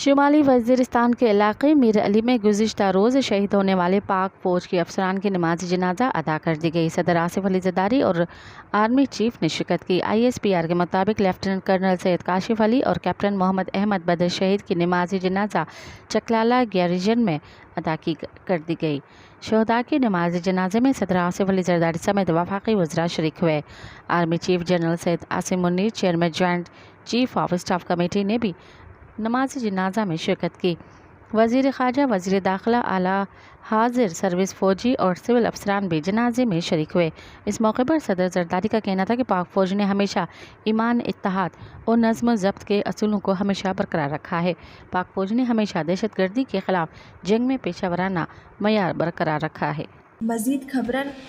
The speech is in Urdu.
شمالی وزیرستان کے علاقے میر علی میں گزشتہ روز شہید ہونے والے پاک فوج کے افسران کی نماز جنازہ ادا کر دی گئی۔ صدر آصف علی زرداری اور آرمی چیف نے شرکت کی۔ ISPR کے مطابق لیفٹیننٹ کرنل سید کاشف علی اور کیپٹن محمد احمد بدر شہید کی نماز جنازہ چکلالہ گیریجن میں ادا کر دی گئی۔ شہداء کی نماز جنازے میں صدر آصف علی زرداری سمیت وفاقی وزراء شریک ہوئے۔ Army chief general Syed Asim Munir, chairman joint chief of staff committee نے بھی نماز جنازہ میں شرکت کی۔ وزیر خارجہ، وزیر داخلہ، اعلیٰ حاضر سروس فوجی اور سول افسران بھی جنازے میں شریک ہوئے۔ اس موقع پر صدر زرداری کا کہنا تھا کہ پاک فوج نے ہمیشہ ایمان، اتحاد اور نظم و ضبط کے اصولوں کو ہمیشہ برقرار رکھا ہے۔ پاک فوج نے ہمیشہ دہشت گردی کے خلاف جنگ میں پیشہ ورانہ معیار برقرار رکھا ہے۔ مزید خبرن